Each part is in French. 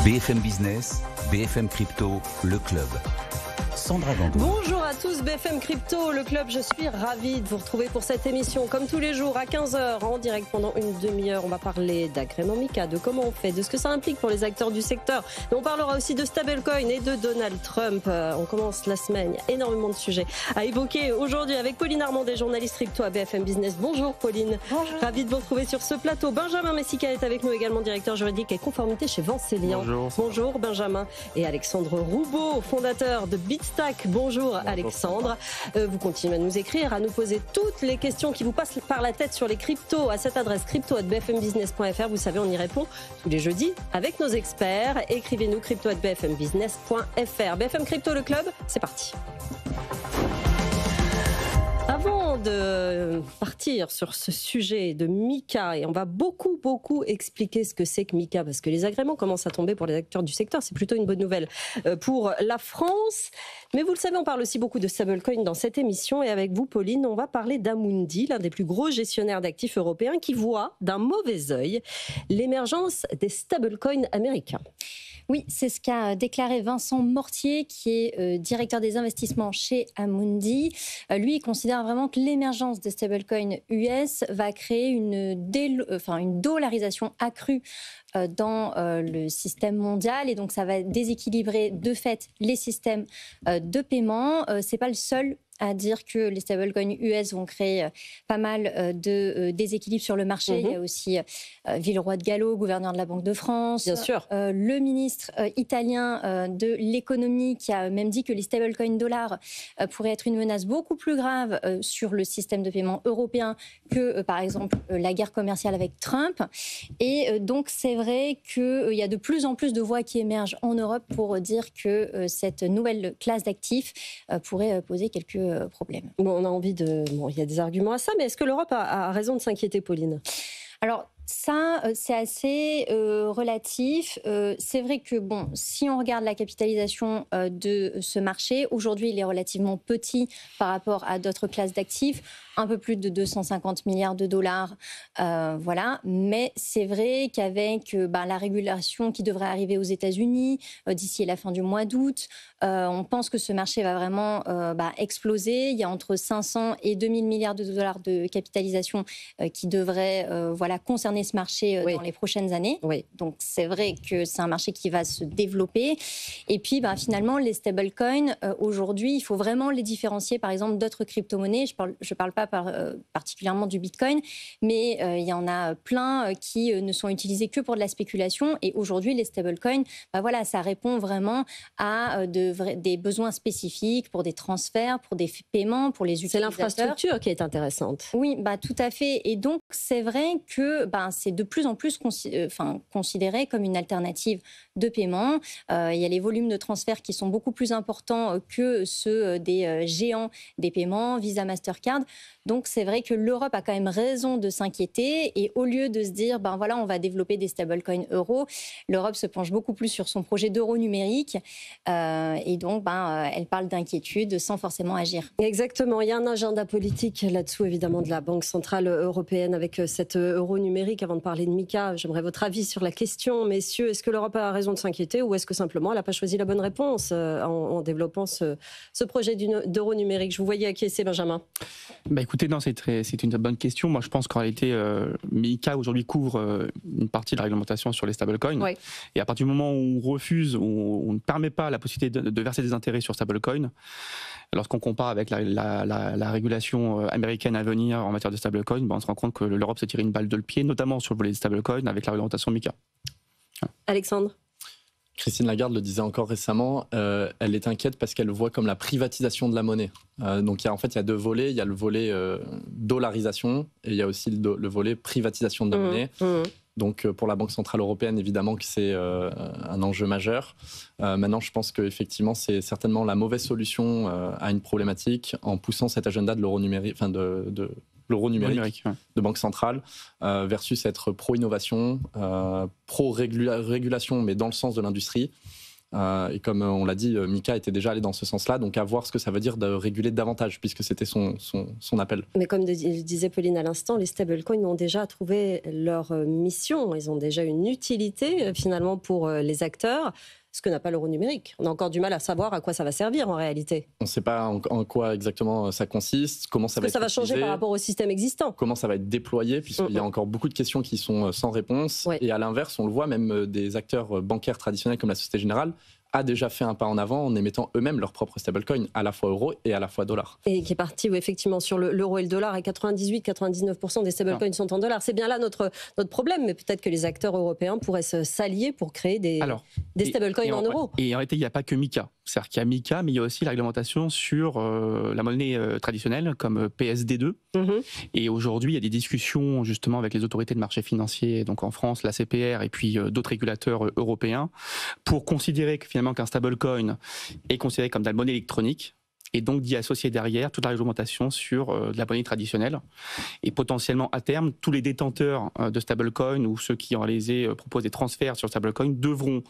BFM Business, BFM Crypto, le club. Sandra Gandour. Bonjour à tous, BFM Crypto, le club. Je suis ravie de vous retrouver pour cette émission. Comme tous les jours, à 15h, en direct pendant une demi-heure, on va parler d'agrément MiCA, de comment on fait, de ce que ça implique pour les acteurs du secteur. Mais on parlera aussi de stablecoin et de Donald Trump. On commence la semaine, il y a énormément de sujets à évoquer aujourd'hui avec Pauline Armandet, journaliste crypto à BFM Business. Bonjour Pauline. Bonjour. Ravie de vous retrouver sur ce plateau. Benjamin Messica est avec nous également, directeur juridique et conformité chez Vincelian. Bonjour. Bonjour Benjamin. Et Alexandre Roubaud, fondateur de Bitstack. Bonjour Alexandre. Vous continuez à nous écrire, à nous poser toutes les questions qui vous passent par la tête sur les cryptos à cette adresse crypto@bfmbusiness.fr. Vous savez, on y répond tous les jeudis avec nos experts. Écrivez-nous crypto@bfmbusiness.fr. BFM Crypto, le club, c'est parti. Avant de partir sur ce sujet de MiCA, et on va beaucoup expliquer ce que c'est que MiCA, parce que les agréments commencent à tomber pour les acteurs du secteur, c'est plutôt une bonne nouvelle pour la France. Mais vous le savez, on parle aussi beaucoup de stablecoin dans cette émission, et avec vous Pauline, on va parler d'Amundi, l'un des plus gros gestionnaires d'actifs européens, qui voit d'un mauvais œil l'émergence des stablecoins américains. Oui, c'est ce qu'a déclaré Vincent Mortier, qui est directeur des investissements chez Amundi. Lui, il considère vraiment que l'émergence des stablecoins US va créer une dollarisation accrue dans le système mondial, et donc ça va déséquilibrer de fait les systèmes de paiement. C'est pas le seul à dire que les stablecoins US vont créer pas mal de déséquilibres sur le marché. Il y a aussi Villeroy de Galhau, gouverneur de la Banque de France. Bien sûr. Le ministre italien de l'économie, qui a même dit que les stablecoins dollars pourraient être une menace beaucoup plus grave sur le système de paiement européen que, par exemple, la guerre commerciale avec Trump. Et donc, c'est vrai qu'il y a de plus en plus de voix qui émergent en Europe pour dire que cette nouvelle classe d'actifs pourrait poser quelques problèmes. Bon, on a envie de... Bon, il y a des arguments à ça, mais est-ce que l'Europe a raison de s'inquiéter, Pauline ? Alors, ça, c'est assez relatif. C'est vrai que, bon, si on regarde la capitalisation de ce marché, aujourd'hui, il est relativement petit par rapport à d'autres classes d'actifs, un peu plus de 250 milliards de dollars, voilà. Mais c'est vrai qu'avec la régulation qui devrait arriver aux États-Unis d'ici la fin du mois d'août, on pense que ce marché va vraiment exploser. Il y a entre 500 et 2000 milliards de dollars de capitalisation qui devraient concerner ce marché dans les prochaines années. Oui. Donc c'est vrai que c'est un marché qui va se développer. Et puis finalement, les stablecoins, aujourd'hui, il faut vraiment les différencier par exemple d'autres crypto-monnaies. Je parle pas particulièrement du Bitcoin, mais il y en a plein qui ne sont utilisés que pour de la spéculation. Et aujourd'hui, les stablecoins, ça répond vraiment à des besoins spécifiques pour des transferts, pour des paiements, pour les utilisateurs. C'est l'infrastructure qui est intéressante. Oui, tout à fait. Et donc, c'est vrai que c'est de plus en plus considéré comme une alternative de paiement. Il y a les volumes de transferts qui sont beaucoup plus importants que ceux des géants des paiements, Visa, Mastercard. Donc, c'est vrai que l'Europe a quand même raison de s'inquiéter. Et au lieu de se dire, on va développer des stablecoins euros, l'Europe se penche beaucoup plus sur son projet d'euro numérique. Et donc, elle parle d'inquiétude sans forcément agir. Exactement. Il y a un agenda politique là-dessous, évidemment, de la Banque Centrale Européenne avec cet euro numérique. Avant de parler de MiCA, j'aimerais votre avis sur la question. Messieurs, est-ce que l'Europe a raison de s'inquiéter ou est-ce que simplement elle n'a pas choisi la bonne réponse en développant ce projet d'euro numérique? Je vous voyais acquiescer, Benjamin. Écoutez, non, c'est une bonne question. Moi, je pense qu'en réalité, MiCA aujourd'hui couvre une partie de la réglementation sur les stablecoins. Oui. Et à partir du moment où on refuse, on ne permet pas la possibilité de verser des intérêts sur stablecoins, lorsqu'on compare avec la régulation américaine à venir en matière de stablecoin, on se rend compte que l'Europe s'est tiré une balle de le pied, notamment sur le volet des stablecoins avec la réglementation MiCA. Alexandre? Christine Lagarde le disait encore récemment, elle est inquiète parce qu'elle le voit comme la privatisation de la monnaie. Donc il y a deux volets, il y a le volet dollarisation et il y a aussi le volet privatisation de la monnaie. Donc pour la Banque Centrale Européenne, évidemment que c'est un enjeu majeur. Maintenant, je pense qu'effectivement, c'est certainement la mauvaise solution à une problématique en poussant cet agenda de l'euro numérique, de l'euro numérique de Banque Centrale versus être pro-innovation, pro-régulation, mais dans le sens de l'industrie. Et comme on l'a dit, Mika était déjà allé dans ce sens-là, donc à voir ce que ça veut dire de réguler davantage, puisque c'était son appel. Mais comme disait Pauline à l'instant, les stablecoins ont déjà trouvé leur mission, ils ont déjà une utilité finalement pour les acteurs, ce que n'a pas l'euro numérique. On a encore du mal à savoir à quoi ça va servir en réalité. On ne sait pas en quoi exactement ça consiste, comment ça va être ça va changer utilisé, par rapport au système existant. comment ça va être déployé, puisqu'il y a encore beaucoup de questions qui sont sans réponse. Oui. Et à l'inverse, on le voit, même des acteurs bancaires traditionnels comme la Société Générale a déjà fait un pas en avant en émettant eux-mêmes leur propre stablecoin, à la fois euro et à la fois dollar. Et qui est parti effectivement sur l'euro et le dollar, et 98-99% des stablecoins sont en dollars. C'est bien là notre problème, mais peut-être que les acteurs européens pourraient s'allier pour créer des stablecoins en euros. Et en réalité, il n'y a pas que Mika. C'est-à-dire qu'il y a Mika, mais il y a aussi la réglementation sur la monnaie traditionnelle, comme PSD2. Et aujourd'hui, il y a des discussions justement avec les autorités de marché financier, donc en France, la CPR, et puis d'autres régulateurs européens, pour considérer que finalement qu'un stablecoin est considéré comme de la monnaie électronique, et donc d'y associer derrière toute la réglementation sur de la monnaie traditionnelle. Et potentiellement, à terme, tous les détenteurs de stablecoin ou ceux qui en réalisé proposent des transferts sur stablecoin devront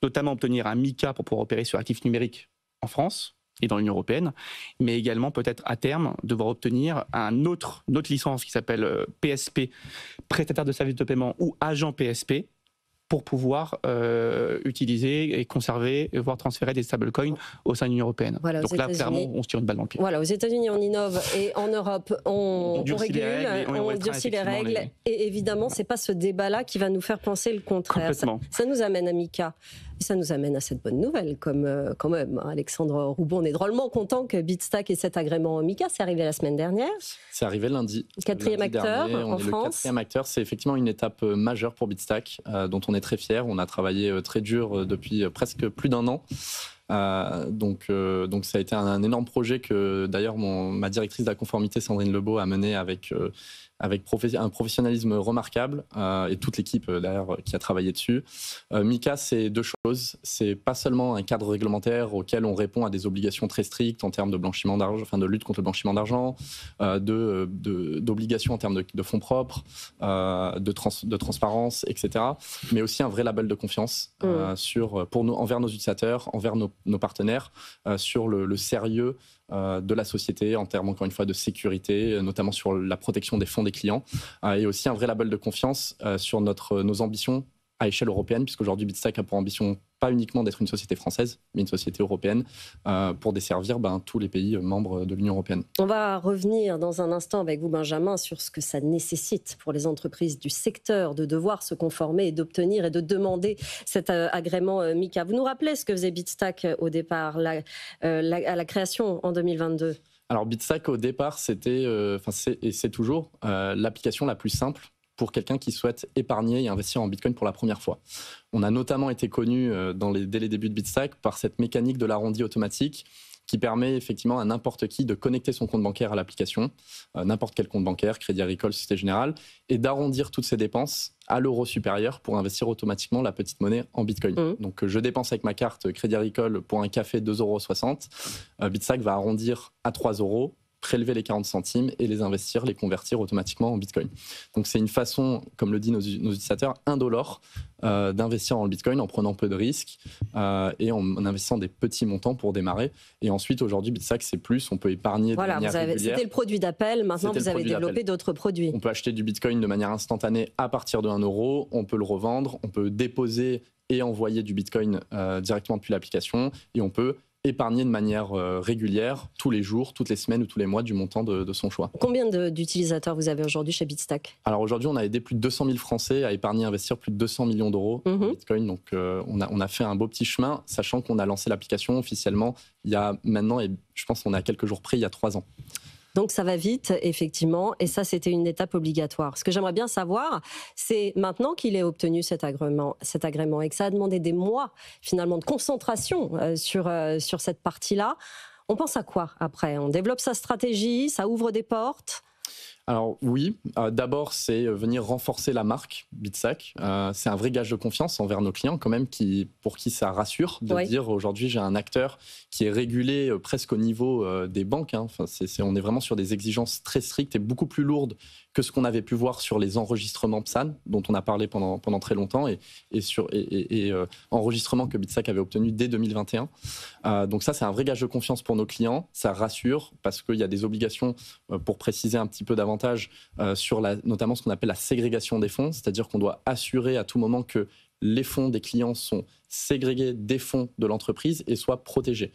notamment obtenir un MiCA pour pouvoir opérer sur actifs numériques en France et dans l'Union européenne, mais également peut-être à terme devoir obtenir une autre licence qui s'appelle PSP, prestataire de services de paiement ou agent PSP, pour pouvoir utiliser et conserver, voire transférer des stablecoins au sein de l'Union européenne. Voilà, donc là, clairement, on se tire une balle dans le pied. Voilà, aux États-Unis, on innove, et en Europe, on régule, on durcit les règles. Et évidemment, c'est pas ce débat-là qui va nous faire penser le contraire. Ça nous amène à Mika. Et ça nous amène à cette bonne nouvelle, comme quand même, Alexandre Roubon, on est drôlement content que Bitstack ait cet agrément Mika. C'est arrivé la semaine dernière. C'est arrivé lundi. Quatrième acteur en France. Le quatrième acteur, c'est effectivement une étape majeure pour Bitstack, dont on est très fiers. On a travaillé très dur depuis presque plus d'un an. Donc ça a été un énorme projet que d'ailleurs ma directrice de la conformité, Sandrine Lebeau, a mené avec un professionnalisme remarquable, et toute l'équipe d'ailleurs qui a travaillé dessus. Mika, c'est deux choses. C'est pas seulement un cadre réglementaire auquel on répond à des obligations très strictes en termes de blanchiment d'argent, enfin de lutte contre le blanchiment d'argent, d'obligations en termes de fonds propres, de transparence, etc. Mais aussi un vrai label de confiance envers nos utilisateurs, envers nos partenaires, sur le sérieux de la société en termes, encore une fois, de sécurité, notamment sur la protection des fonds des clients, et aussi un vrai label de confiance sur nos ambitions à échelle européenne, puisqu'aujourd'hui Bitstack a pour ambition pas uniquement d'être une société française, mais une société européenne, pour desservir tous les pays membres de l'Union européenne. On va revenir dans un instant avec vous, Benjamin, sur ce que ça nécessite pour les entreprises du secteur de devoir se conformer et d'obtenir et de demander cet agrément Mika. Vous nous rappelez ce que faisait Bitstack au départ, à la création en 2022 ? Alors Bitstack au départ, c'était, et c'est toujours l'application la plus simple pour quelqu'un qui souhaite épargner et investir en Bitcoin pour la première fois. On a notamment été connu dès les débuts de Bitstack par cette mécanique de l'arrondi automatique qui permet effectivement à n'importe qui de connecter son compte bancaire à l'application, n'importe quel compte bancaire, Crédit Agricole, Société Générale, et d'arrondir toutes ses dépenses à l'euro supérieur pour investir automatiquement la petite monnaie en Bitcoin. Donc je dépense avec ma carte Crédit Agricole pour un café 2,60 €. Bitstack va arrondir à 3 €, prélever les 40 centimes et les investir, les convertir automatiquement en Bitcoin. Donc c'est une façon, comme le disent nos utilisateurs, indolore d'investir en Bitcoin en prenant peu de risques et en investissant des petits montants pour démarrer. Et ensuite, aujourd'hui, Bitstack, c'est plus, on peut épargner de manière régulière. C'était le produit d'appel, maintenant vous avez développé d'autres produits. On peut acheter du Bitcoin de manière instantanée à partir de 1 €, on peut le revendre, on peut déposer et envoyer du Bitcoin directement depuis l'application, et on peut épargner de manière régulière, tous les jours, toutes les semaines ou tous les mois, du montant de son choix. Combien d'utilisateurs vous avez aujourd'hui chez Bitstack ? Alors aujourd'hui, on a aidé plus de 200 000 Français à épargner et investir plus de 200 millions d'euros en Bitcoin. Donc on a fait un beau petit chemin, sachant qu'on a lancé l'application officiellement il y a maintenant, et je pense qu'on est à quelques jours près, il y a 3 ans. Donc ça va vite, effectivement, et ça c'était une étape obligatoire. Ce que j'aimerais bien savoir, c'est maintenant qu'il ait obtenu cet agrément et que ça a demandé des mois finalement de concentration sur cette partie-là, on pense à quoi après ? On développe sa stratégie, ça ouvre des portes ? Alors oui, d'abord c'est venir renforcer la marque Bitstack. C'est un vrai gage de confiance envers nos clients quand même, pour qui ça rassure de dire aujourd'hui j'ai un acteur qui est régulé presque au niveau des banques. Enfin, on est vraiment sur des exigences très strictes et beaucoup plus lourdes que ce qu'on avait pu voir sur les enregistrements PSAN, dont on a parlé pendant très longtemps, et enregistrements que Bitstack avait obtenus dès 2021. Donc ça, c'est un vrai gage de confiance pour nos clients. Ça rassure parce qu'il y a des obligations, pour préciser un petit peu davantage, sur notamment ce qu'on appelle la ségrégation des fonds, c'est-à-dire qu'on doit assurer à tout moment que les fonds des clients sont ségrégés des fonds de l'entreprise et soient protégés.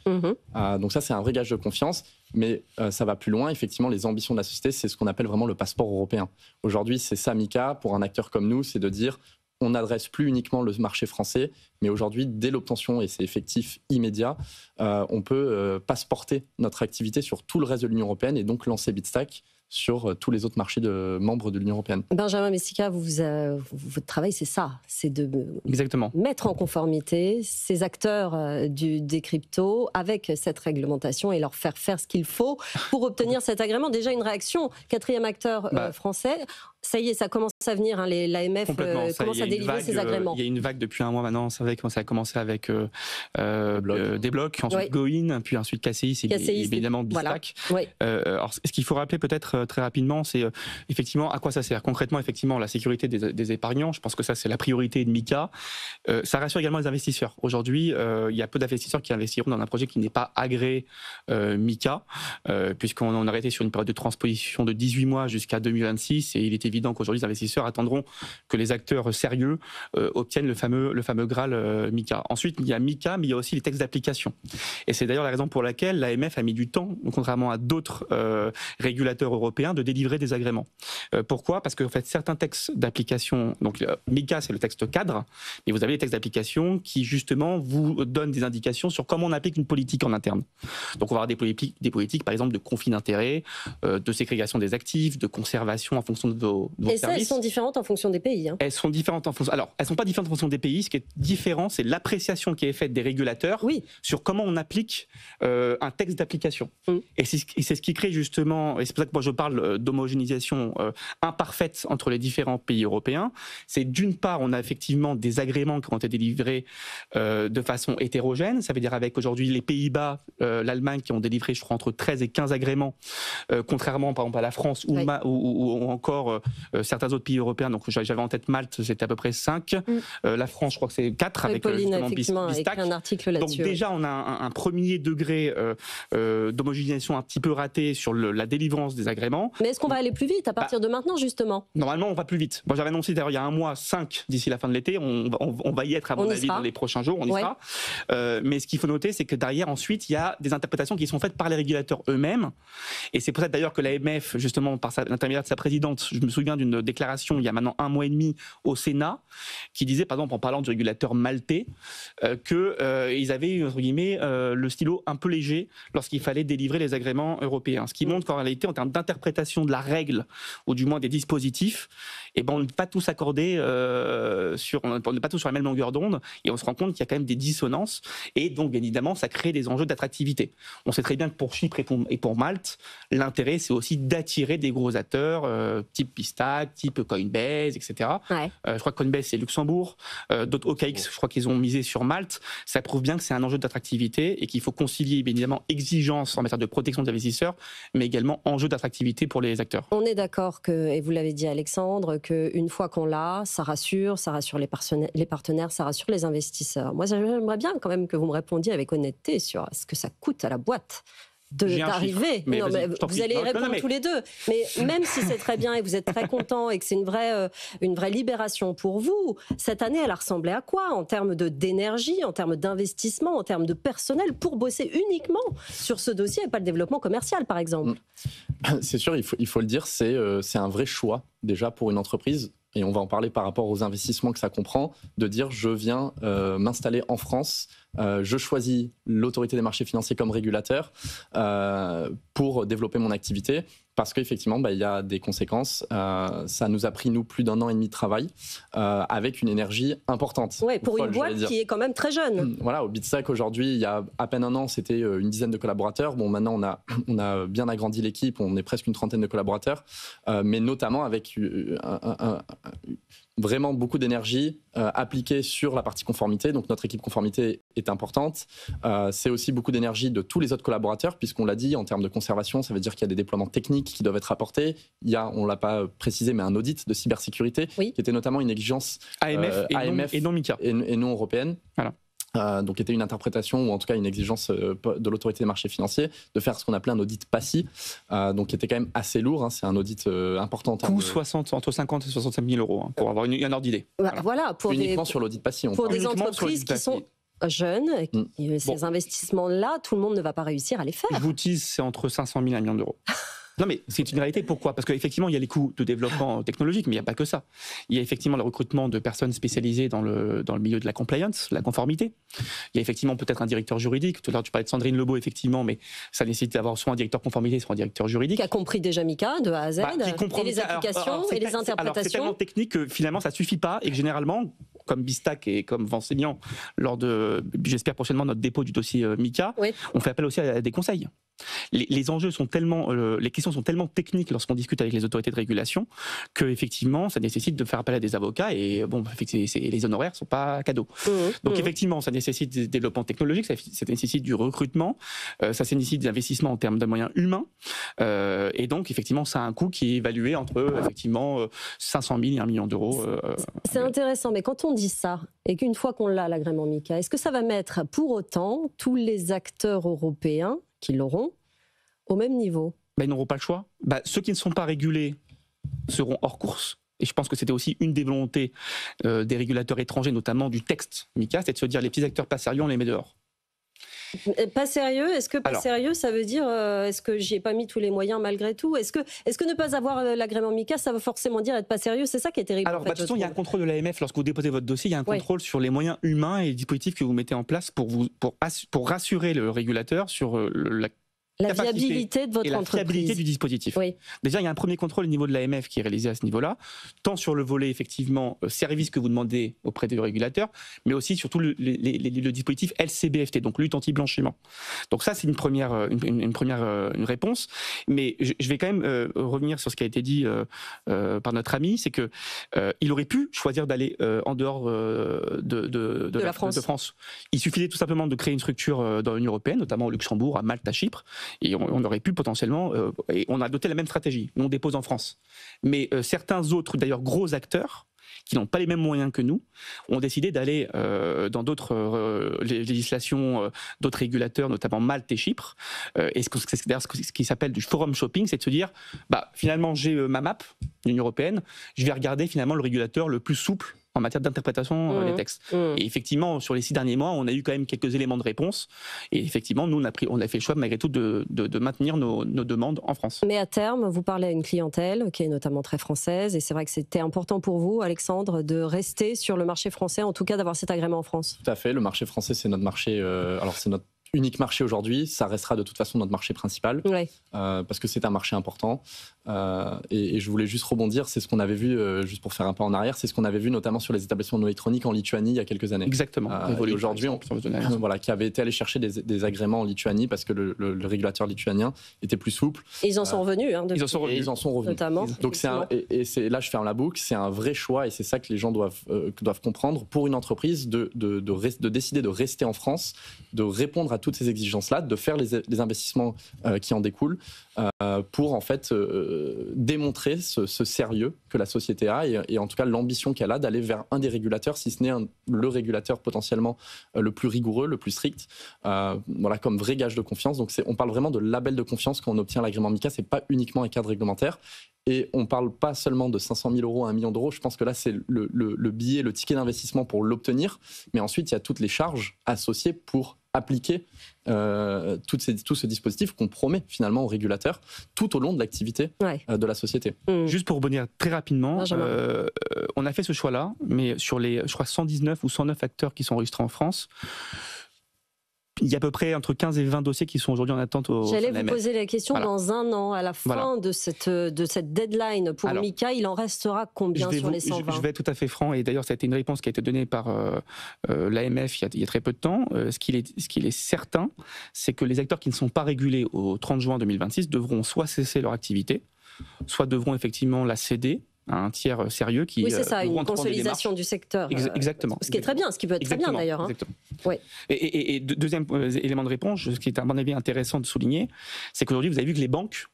Donc ça, c'est un vrai gage de confiance, mais ça va plus loin. Effectivement, les ambitions de la société, c'est ce qu'on appelle vraiment le passeport européen. Aujourd'hui, c'est ça, Mika, pour un acteur comme nous, c'est de dire on n'adresse plus uniquement le marché français, mais aujourd'hui, dès l'obtention, et c'est effectif immédiat, on peut passeporter notre activité sur tout le reste de l'Union européenne et donc lancer Bitstack sur tous les autres marchés membres de l'Union européenne. Benjamin Messica, votre travail, c'est ça, c'est de Exactement. mettre en conformité ces acteurs des cryptos avec cette réglementation et leur faire faire ce qu'il faut pour obtenir cet agrément. Déjà une réaction, quatrième acteur français. Ça y est, ça commence à venir, hein, l'AMF commence à délivrer ses agréments. Il y a une vague depuis un mois maintenant, c'est vrai que ça a commencé avec des blocs, ensuite Goin, puis ensuite KCI, et évidemment Bitstack. Voilà. Alors, ce qu'il faut rappeler peut-être très rapidement, c'est effectivement à quoi ça sert. Concrètement, effectivement, la sécurité des épargnants, je pense que ça c'est la priorité de Mika. Ça rassure également les investisseurs. Aujourd'hui, il y a peu d'investisseurs qui investiront dans un projet qui n'est pas agréé Mika, puisqu'on a arrêté sur une période de transposition de 18 mois jusqu'à 2026, et il est évident qu'aujourd'hui les investisseurs attendront que les acteurs sérieux obtiennent le fameux Graal Mika. Ensuite, il y a Mika, mais il y a aussi les textes d'application. Et c'est d'ailleurs la raison pour laquelle l'AMF a mis du temps, contrairement à d'autres régulateurs européens, de délivrer des agréments. Pourquoi ? Parce qu'en fait, certains textes d'application, donc Mika c'est le texte cadre, mais vous avez les textes d'application qui justement vous donnent des indications sur comment on applique une politique en interne. Donc on va avoir des politiques par exemple de conflit d'intérêts, de ségrégation des actifs, de conservation en fonction de vos et ça, elles sont différentes en fonction des pays. Hein. Elles sont différentes en fonction. Alors, elles sont pas différentes en fonction des pays. Ce qui est différent, c'est l'appréciation qui est faite des régulateurs sur comment on applique un texte d'application. Et c'est ce qui crée justement, et c'est pour ça que moi je parle d'homogénéisation imparfaite entre les différents pays européens. C'est d'une part, on a effectivement des agréments qui ont été délivrés de façon hétérogène. Ça veut dire avec aujourd'hui les Pays-Bas, l'Allemagne qui ont délivré, je crois, entre 13 et 15 agréments, contrairement par exemple à la France ou encore certains autres pays européens. Donc j'avais en tête Malte, c'était à peu près 5. La France, je crois que c'est 4 avec Pauline, effectivement, Bitstack. un article là-dessus. Donc déjà, on a un premier degré d'homogénéisation un petit peu raté sur la délivrance des agréments. Mais est-ce qu'on va aller plus vite à partir de maintenant, justement ? Normalement, on va plus vite. Moi, j'avais annoncé d'ailleurs il y a un mois 5 d'ici la fin de l'été. On va y être à mon avis dans les prochains jours. On y sera. Mais ce qu'il faut noter, c'est que derrière, ensuite, il y a des interprétations qui sont faites par les régulateurs eux-mêmes. Et c'est pour ça d'ailleurs que l'AMF, justement, par l'intermédiaire de sa présidente, je me souviens d'une déclaration il y a maintenant un mois et demi au Sénat qui disait, par exemple, en parlant du régulateur maltais, qu'ils avaient, entre guillemets, le stylo un peu léger lorsqu'il fallait délivrer les agréments européens. Ce qui montre qu'en réalité, en termes d'interprétation de la règle, ou du moins des dispositifs, on n'est pas tous accordés on n'est pas tous sur la même longueur d'onde, et on se rend compte qu'il y a quand même des dissonances, et donc, bien évidemment, ça crée des enjeux d'attractivité. On sait très bien que pour Chypre et pour Malte, l'intérêt, c'est aussi d'attirer des gros acteurs, type Bitstack, type Coinbase, etc. Je crois que Coinbase, c'est Luxembourg. D'autres OKX, je crois qu'ils ont misé sur Malte. Ça prouve bien que c'est un enjeu d'attractivité et qu'il faut concilier, bien évidemment, exigence en matière de protection des investisseurs, mais également enjeu d'attractivité pour les acteurs. On est d'accord et vous l'avez dit Alexandre, qu'une fois qu'on l'a, ça rassure les partenaires, ça rassure les investisseurs. Moi, j'aimerais bien quand même que vous me répondiez avec honnêteté sur ce que ça coûte à la boîte d'arriver. Vous allez y répondre tous les deux. Mais même si c'est très bien et vous êtes très content et que c'est une vraie libération pour vous, cette année, elle a ressemblé à quoi en termes d'énergie, en termes d'investissement, en termes de personnel pour bosser uniquement sur ce dossier et pas le développement commercial, par exemple? C'est sûr, il faut le dire, c'est un vrai choix déjà pour une entreprise. Et on va en parler par rapport aux investissements que ça comprend, de dire je viens m'installer en France, je choisis l'autorité des marchés financiers comme régulateur pour développer mon activité. Parce qu'effectivement, il y a des conséquences. Ça nous a pris, nous, plus d'1 an et demi de travail avec une énergie importante. Oui, pour une boîte qui est quand même très jeune. Voilà, au Bitstack, aujourd'hui, il y a à peine 1 an, c'était une dizaine de collaborateurs. Bon, maintenant, on a bien agrandi l'équipe, on est presque une 30aine de collaborateurs, mais notamment avec vraiment beaucoup d'énergie appliquée sur la partie conformité. Donc notre équipe conformité est importante. C'est aussi beaucoup d'énergie de tous les autres collaborateurs, puisqu'on l'a dit, en termes de conservation, ça veut dire qu'il y a des déploiements techniques qui doivent être apportés. Il y a, on ne l'a pas précisé, mais un audit de cybersécurité, qui était notamment une exigence AMF et non MiCA. Et non européenne. Voilà. Donc, était une interprétation ou en tout cas une exigence de l'autorité des marchés financiers de faire ce qu'on appelait un audit PASI, donc qui était quand même assez lourd. C'est un audit important. Coût entre 50 et 65 000 euros pour avoir un ordre d'idée. Voilà, pour uniquement sur l'audit PASI. Pour des entreprises qui sont jeunes, ces investissements-là, tout le monde ne va pas réussir à les faire. Je vous dis, c'est entre 500 000 et 1 million d'euros. Non, mais c'est une réalité. Pourquoi ? Parce qu'effectivement, il y a les coûts de développement technologique, mais il n'y a pas que ça. Il y a effectivement le recrutement de personnes spécialisées dans le milieu de la compliance, la conformité. Il y a effectivement peut-être un directeur juridique. Tout à l'heure, tu parlais de Sandrine Lebeau, effectivement, mais ça nécessite d'avoir soit un directeur conformité, soit un directeur juridique. Qui a compris déjà MiCA de A à Z, et les applications et les interprétations. C'est tellement technique que finalement, ça ne suffit pas et que généralement, comme Bistac et comme Vanseignant, lors de, j'espère prochainement, notre dépôt du dossier MiCA, on fait appel aussi à des conseils. Les enjeux sont tellement, les questions sont tellement techniques lorsqu'on discute avec les autorités de régulation que effectivement, ça nécessite de faire appel à des avocats et bon, les honoraires sont pas cadeaux. Donc effectivement, ça nécessite des développements technologiques, ça nécessite du recrutement, ça nécessite des investissements en termes de moyens humains et donc effectivement, ça a un coût qui est évalué entre effectivement 500 000 et 1 million d'euros. C'est intéressant, mais quand on dit ça et qu'une fois qu'on l'a, l'agrément MiCA, est-ce que ça va mettre pour autant tous les acteurs européens qui l'auront au même niveau? Ils n'auront pas le choix. Ceux qui ne sont pas régulés seront hors course. Et je pense que c'était aussi une des volontés des régulateurs étrangers, notamment du texte MiCA, c'est de se dire les petits acteurs pas sérieux, on les met dehors. Pas sérieux? Est-ce que sérieux, ça veut dire est-ce que j'y ai pas mis tous les moyens malgré tout? Est-ce que ne pas avoir l'agrément MiCA, ça veut forcément dire être pas sérieux? C'est ça qui est terrible. Alors, de toute façon, il y a un contrôle de l'AMF lorsque vous déposez votre dossier. Il y a un contrôle sur les moyens humains et les dispositifs que vous mettez en place pour rassurer le régulateur sur la viabilité de votre entreprise. La fiabilité du dispositif. Oui. Déjà, il y a un premier contrôle au niveau de l'AMF qui est réalisé à ce niveau-là, tant sur le volet, effectivement, service que vous demandez auprès des régulateurs, mais aussi sur tout le dispositif LCBFT, donc lutte anti-blanchiment. Donc ça, c'est une première réponse. Mais je vais quand même revenir sur ce qui a été dit par notre ami, c'est qu'il aurait pu choisir d'aller en dehors de la France. Il suffisait tout simplement de créer une structure dans l'Union européenne, notamment au Luxembourg, à Malte, à Chypre. Et on aurait pu potentiellement, et on a adopté la même stratégie, nous on dépose en France. Mais certains autres, d'ailleurs gros acteurs, qui n'ont pas les mêmes moyens que nous, ont décidé d'aller dans d'autres législations, d'autres régulateurs, notamment Malte et Chypre. Et c'est d'ailleurs ce qui s'appelle du forum shopping, c'est de se dire, finalement j'ai ma map, l'Union européenne, je vais regarder finalement le régulateur le plus souple en matière d'interprétation des textes. Et effectivement, sur les 6 derniers mois, on a eu quand même quelques éléments de réponse. Et effectivement, nous, on a fait le choix, malgré tout, de maintenir nos demandes en France. Mais à terme, vous parlez à une clientèle qui est notamment très française. Et c'est vrai que c'était important pour vous, Alexandre, de rester sur le marché français, en tout cas d'avoir cet agrément en France. Tout à fait. Le marché français, c'est notre marché. Alors, c'est notre unique marché aujourd'hui, ça restera de toute façon notre marché principal, parce que c'est un marché important. Et je voulais juste rebondir, c'est ce qu'on avait vu, juste pour faire un pas en arrière, c'est ce qu'on avait vu notamment sur les établissements non électroniques en Lituanie il y a quelques années. Exactement. Et aujourd'hui, qui avait été allé chercher des agréments en Lituanie parce que le régulateur lituanien était plus souple. Et ils en sont revenus. Ils en sont revenus. Notamment. Donc là, je ferme la boucle, c'est un vrai choix et c'est ça que les gens doivent comprendre pour une entreprise de décider de rester en France, de répondre à toutes ces exigences-là, de faire les investissements qui en découlent pour en fait démontrer ce sérieux que la société a et en tout cas l'ambition qu'elle a d'aller vers un des régulateurs, si ce n'est le régulateur potentiellement le plus rigoureux, le plus strict, comme vrai gage de confiance. Donc on parle vraiment de label de confiance quand on obtient l'agrément MiCA, c'est pas uniquement un cadre réglementaire. Et on ne parle pas seulement de 500 000 euros à 1 million d'euros. Je pense que là, c'est le billet, le ticket d'investissement pour l'obtenir. Mais ensuite, il y a toutes les charges associées pour appliquer tout ce dispositif qu'on promet finalement aux régulateurs tout au long de l'activité de la société. Juste pour rebondir très rapidement, on a fait ce choix-là, mais sur les, je crois, 119 ou 109 acteurs qui sont enregistrés en France, il y a à peu près entre 15 et 20 dossiers qui sont aujourd'hui en attente au J'allais vous poser la question dans un an, à la fin de cette deadline pour MiCA, il en restera combien sur les 120? Je vais être tout à fait franc, et d'ailleurs ça a été une réponse qui a été donnée par l'AMF il y a très peu de temps. Ce qu'il est certain, c'est que les acteurs qui ne sont pas régulés au 30 juin 2026 devront soit cesser leur activité, soit devront effectivement la céder un tiers sérieux qui. Oui, c'est ça, vont une entreprendre des consolidation du secteur. Exactement. Ce qui est très bien, ce qui peut être très bien d'ailleurs. Hein. Oui. Et deuxième élément de réponse, ce qui est à mon avis intéressant de souligner, c'est qu'aujourd'hui, vous avez vu que les banques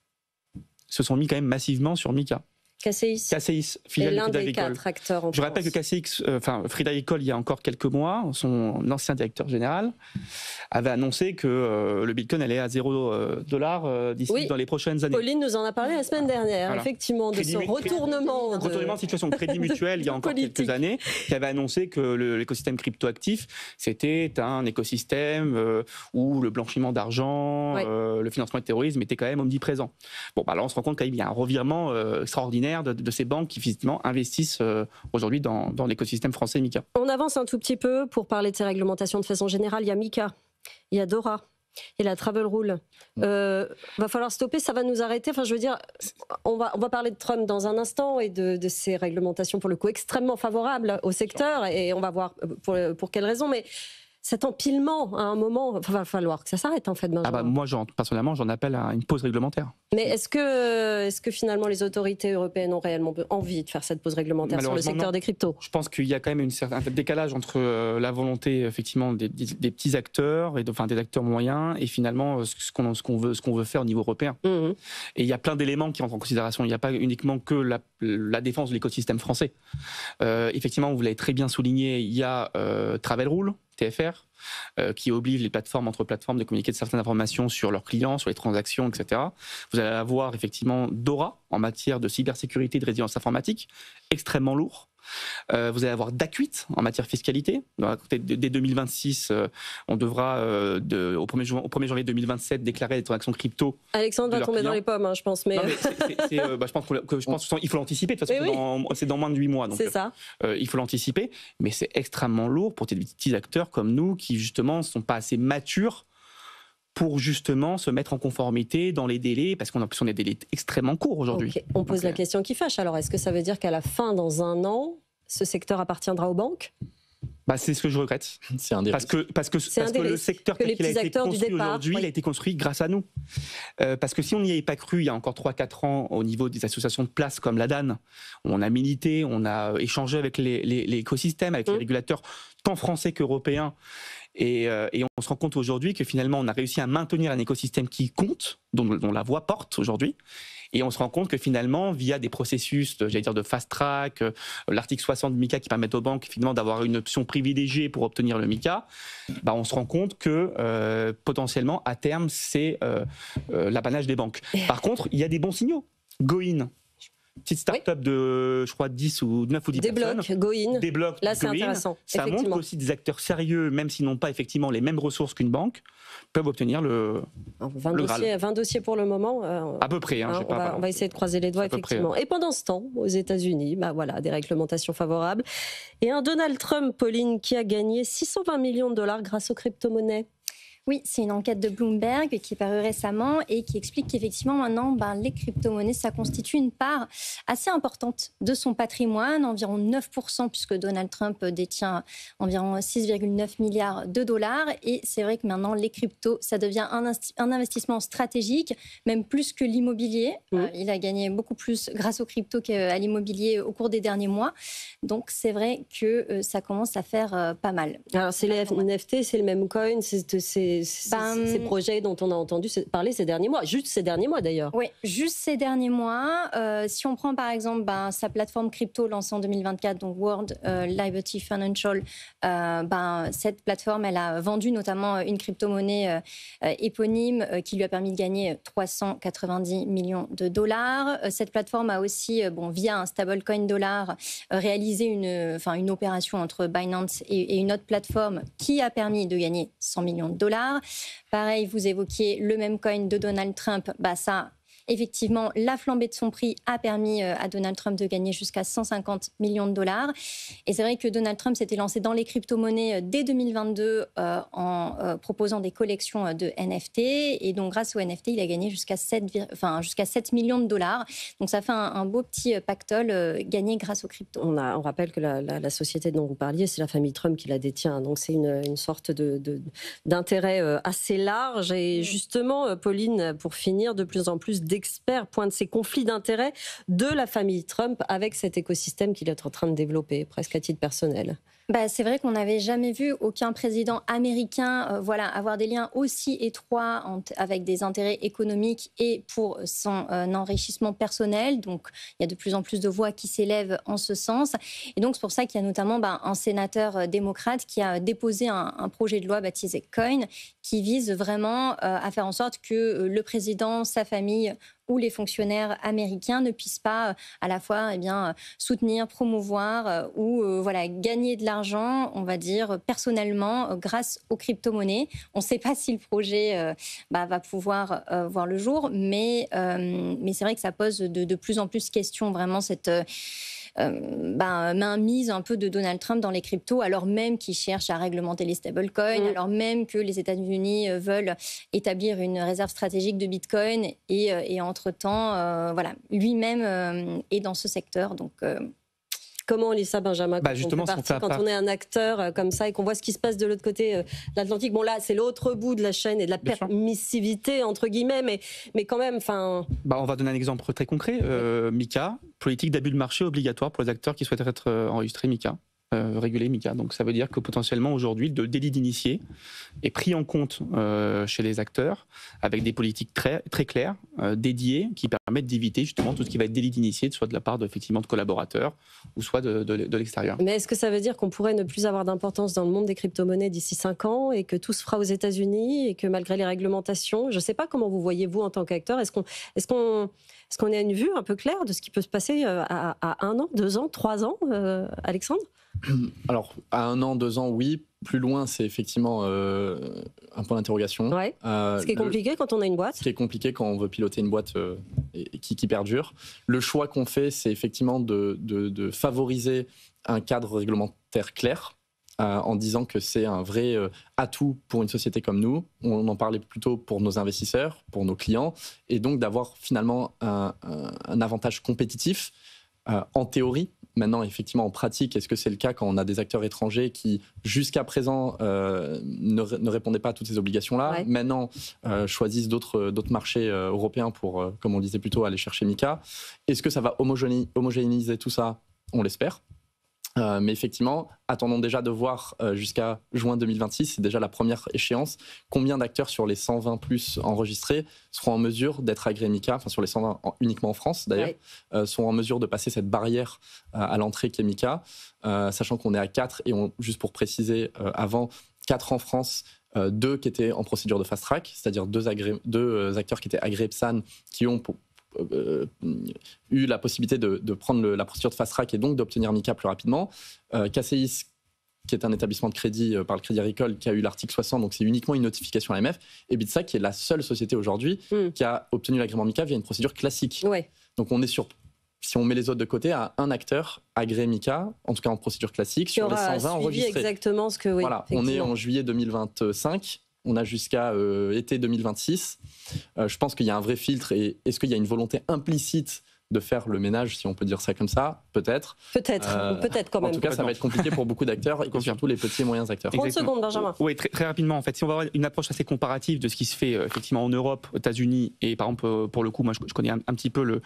se sont mis quand même massivement sur Mika. KCIS, filiale de Crédit Agricole. 4 acteurs en Je rappelle que KCIS, Crédit Agricole, il y a encore quelques mois, son ancien directeur général avait annoncé que le Bitcoin allait à $0 d'ici dans les prochaines années. Pauline nous en a parlé la semaine dernière, voilà. Effectivement, de ce retournement de situation de Crédit Mutuel il y a encore quelques années, qui avait annoncé que l'écosystème cryptoactif, c'était un écosystème où le blanchiment d'argent, le financement du terrorisme était quand même omniprésent. Bon, bah là, on se rend compte qu'il y a un revirement extraordinaire de ces banques qui finalement investissent aujourd'hui dans l'écosystème français Mika. On avance un tout petit peu pour parler de ces réglementations de façon générale. Il y a Mika, il y a Dora, il y a la Travel Rule. Va falloir stopper, ça va nous arrêter. Enfin, je veux dire, on va parler de Trump dans un instant et de ces réglementations pour le coup extrêmement favorables au secteur et on va voir pour quelles raisons. Mais cet empilement, à un moment, il va falloir que ça s'arrête en fait. Moi, personnellement, j'en appelle à une pause réglementaire. Mais est-ce que finalement les autorités européennes ont réellement envie de faire cette pause réglementaire sur le secteur des cryptos? Je pense qu'il y a quand même un décalage entre la volonté effectivement des petits acteurs, des acteurs moyens, et finalement ce qu'on veut faire au niveau européen. Et il y a plein d'éléments qui entrent en considération. Il n'y a pas uniquement que la défense de l'écosystème français. Effectivement, vous l'avez très bien souligné, il y a Travel Rule, TFR, qui oblige les plateformes entre plateformes de communiquer de certaines informations sur leurs clients, sur les transactions, etc. Vous allez avoir effectivement Dora en matière de cybersécurité et de résilience informatique, extrêmement lourd. Vous allez avoir DAC8 en matière fiscalité. Dès 2026, on devra, au 1er janvier 2027, déclarer les transactions crypto. Alexandre va tomber dans les pommes, hein, je pense. Mais... je pense qu'il faut l'anticiper. De toute façon, c'est dans moins de 8 mois. C'est ça. Il faut l'anticiper. Mais c'est extrêmement lourd pour des petits acteurs comme nous qui, justement, ne sont pas assez matures pour justement se mettre en conformité dans les délais, parce qu'on a des délais extrêmement courts aujourd'hui. Okay. On pose la question qui fâche. Alors, est-ce que ça veut dire qu'à la fin, dans un an, ce secteur appartiendra aux banques ? C'est ce que je regrette. C'est un des parce que le secteur tel qu'il a été construit aujourd'hui, il a été construit grâce à nous. Parce que si on n'y avait pas cru il y a encore 3-4 ans au niveau des associations de place comme la DAN, on a milité, on a échangé avec l'écosystème, avec les régulateurs tant français qu'européens. Et on se rend compte aujourd'hui que finalement on a réussi à maintenir un écosystème qui compte, dont la voix porte aujourd'hui. Et on se rend compte que finalement, via des processus, de fast track, l'article 60 de MiCA qui permet aux banques finalement d'avoir une option privilégiée pour obtenir le MiCA, on se rend compte que potentiellement à terme c'est l'apanage des banques. Par contre, il y a des bons signaux. Goin. Petite start-up de, je crois, 10 ou 9 ou 10 personnes. Débloque, là, c'est intéressant. Ça montre qu'aussi des acteurs sérieux, même s'ils n'ont pas effectivement les mêmes ressources qu'une banque, peuvent obtenir le 20 dossiers pour le moment. À peu près. On va essayer de croiser les doigts, effectivement. Et pendant ce temps, aux États-Unis, des réglementations favorables. Et un Donald Trump, Pauline, qui a gagné 620 millions de dollars grâce aux crypto-monnaies. Oui, c'est une enquête de Bloomberg qui est parue récemment et qui explique qu'effectivement maintenant, les crypto-monnaies, ça constitue une part assez importante de son patrimoine, environ 9%, puisque Donald Trump détient environ 6,9 milliards de dollars. Et c'est vrai que maintenant, les cryptos, ça devient un investissement stratégique, même plus que l'immobilier. Il a gagné beaucoup plus grâce aux cryptos qu'à l'immobilier au cours des derniers mois. Donc c'est vrai que ça commence à faire pas mal. Alors c'est les NFT, c'est le même coin, ces projets dont on a entendu parler ces derniers mois, juste ces derniers mois d'ailleurs. Oui, juste ces derniers mois. Si on prend par exemple sa plateforme crypto lancée en 2024, donc World Liberty Financial, cette plateforme, elle a vendu notamment une crypto-monnaie éponyme qui lui a permis de gagner 390 millions de dollars. Cette plateforme a aussi, via un stablecoin dollar, réalisé une opération entre Binance et une autre plateforme qui a permis de gagner 100 millions de dollars. Pareil, vous évoquiez le même coin de Donald Trump. Ça, effectivement, la flambée de son prix a permis à Donald Trump de gagner jusqu'à 150 millions de dollars. Et c'est vrai que Donald Trump s'était lancé dans les crypto-monnaies dès 2022 en proposant des collections de NFT. Et donc, grâce aux NFT, il a gagné jusqu'à 7 millions de dollars. Donc, ça fait un beau petit pactole gagné grâce aux cryptos. On rappelle que la société dont vous parliez, c'est la famille Trump qui la détient. Donc, c'est une sorte d'intérêt assez large. Et justement, Pauline, pour finir, de plus en plus d'experts pointent ces conflits d'intérêts de la famille Trump avec cet écosystème qu'il est en train de développer, presque à titre personnel. C'est vrai qu'on n'avait jamais vu aucun président américain avoir des liens aussi étroits avec des intérêts économiques et pour son enrichissement personnel. Donc, il y a de plus en plus de voix qui s'élèvent en ce sens. Et donc, c'est pour ça qu'il y a notamment un sénateur démocrate qui a déposé un projet de loi baptisé Coin qui vise vraiment à faire en sorte que le président, sa famille où les fonctionnaires américains ne puissent pas à la fois soutenir, promouvoir ou gagner de l'argent, on va dire, personnellement grâce aux crypto-monnaies. On ne sait pas si le projet va pouvoir voir le jour, mais c'est vrai que ça pose de plus en plus de questions, vraiment cette mainmise un peu de Donald Trump dans les cryptos, alors même qu'il cherche à réglementer les stablecoins, alors même que les États-Unis veulent établir une réserve stratégique de Bitcoin et entre-temps, lui-même est dans ce secteur. Donc, comment on lit ça, Benjamin, quand on est un acteur comme ça et qu'on voit ce qui se passe de l'autre côté de l'Atlantique? Bon, là, c'est l'autre bout de la chaîne et de la permissivité, entre guillemets, mais quand même... on va donner un exemple très concret. MiCA, politique d'abus de marché obligatoire pour les acteurs qui souhaitent être enregistrés MiCA. Régulé MiCA. Donc ça veut dire que potentiellement aujourd'hui le délit d'initié est pris en compte chez les acteurs avec des politiques très, très claires, dédiées, qui permettent d'éviter justement tout ce qui va être délit d'initié, soit de la part de collaborateurs ou soit de l'extérieur. Mais est-ce que ça veut dire qu'on pourrait ne plus avoir d'importance dans le monde des crypto-monnaies d'ici 5 ans et que tout se fera aux États-Unis et que malgré les réglementations, je ne sais pas comment vous voyez vous en tant qu'acteur, est-ce qu'on a une vue un peu claire de ce qui peut se passer à 1 an, 2 ans, 3 ans, Alexandre? Alors, à 1 an, 2 ans, oui. Plus loin, c'est effectivement un point d'interrogation. Ouais. Ce qui est compliqué quand on a une boîte. Ce qui est compliqué quand on veut piloter une boîte qui perdure. Le choix qu'on fait, c'est effectivement de favoriser un cadre réglementaire clair, en disant que c'est un vrai atout pour une société comme nous. On en parlait plutôt pour nos investisseurs, pour nos clients, et donc d'avoir finalement un avantage compétitif en théorie. Maintenant, effectivement, en pratique, est-ce que c'est le cas quand on a des acteurs étrangers qui, jusqu'à présent, ne répondaient pas à toutes ces obligations-là, maintenant choisissent d'autres marchés européens pour, comme on le disait plus tôt, aller chercher MiCA? Est-ce que ça va homogénéiser tout ça? On l'espère. Mais effectivement, attendons déjà de voir jusqu'à juin 2026, c'est déjà la première échéance, combien d'acteurs sur les 120 plus enregistrés seront en mesure d'être agréés MiCA, enfin sur les 120 uniquement en France d'ailleurs, seront en mesure de passer cette barrière à l'entrée qui est MiCA, sachant qu'on est à 4, et juste pour préciser, avant 4 en France, 2 qui étaient en procédure de fast track, c'est-à-dire 2 acteurs qui étaient agréés PSAN, qui ont eu la possibilité de prendre la procédure de fast track et donc d'obtenir MiCA plus rapidement. KCIS, qui est un établissement de crédit par le Crédit Agricole, qui a eu l'article 60, donc c'est uniquement une notification à l'AMF, et Bitsa, qui est la seule société aujourd'hui qui a obtenu l'agrément MiCA via une procédure classique. Donc on est sur, si on met les autres de côté, à un acteur agréé MiCA, en tout cas en procédure classique, sur les 120 enregistrés. Exactement ce que, voilà, on est en juillet 2025. On a jusqu'à été 2026. Je pense qu'il y a un vrai filtre. Et est-ce qu'il y a une volonté implicite de faire le ménage, si on peut dire ça comme ça? Peut-être. Peut-être quand même. En tout cas, ça va être compliqué pour beaucoup d'acteurs, et surtout les petits et moyens acteurs. 30 secondes, Benjamin. Oui, très rapidement. En fait, si on va avoir une approche assez comparative de ce qui se fait effectivement en Europe, aux États-Unis, et par exemple, pour le coup, moi, je connais un petit peu le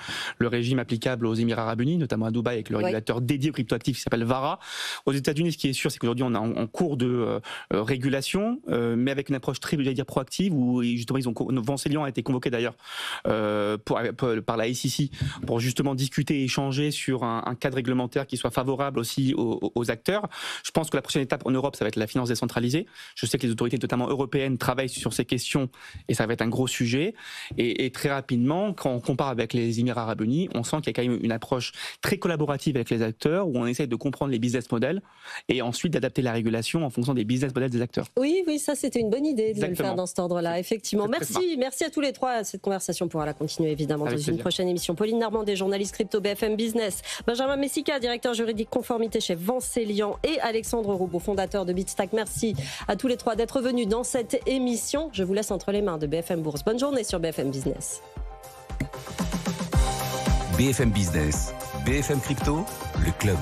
régime applicable aux Émirats Arabes Unis, notamment à Dubaï, avec le régulateur dédié aux cryptoactifs qui s'appelle VARA. Aux États-Unis, ce qui est sûr, c'est qu'aujourd'hui, on est en cours de régulation, mais avec une approche très, j'allais dire, proactive, où justement, Vancelian a été convoqué d'ailleurs par la SEC pour justement discuter et échanger sur un cadre réglementaire qui soit favorable aussi aux acteurs. Je pense que la prochaine étape en Europe, ça va être la finance décentralisée. Je sais que les autorités, notamment européennes, travaillent sur ces questions et ça va être un gros sujet. Et très rapidement, quand on compare avec les Émirats Arabes Unis, on sent qu'il y a quand même une approche très collaborative avec les acteurs, où on essaye de comprendre les business models et ensuite d'adapter la régulation en fonction des business models des acteurs. Oui, ça c'était une bonne idée de le faire dans cet ordre-là, effectivement. Merci à tous les trois. Cette conversation pourra la continuer évidemment dans une prochaine émission. Pauline Normandé, journaliste crypto BFM Business, Benjamin Messica, directeur juridique conformité chez Vancelian, et Alexandre Roubaud, fondateur de Bitstack. Merci à tous les trois d'être venus dans cette émission. Je vous laisse entre les mains de BFM Bourse. Bonne journée sur BFM Business. BFM Business, BFM Crypto, le club.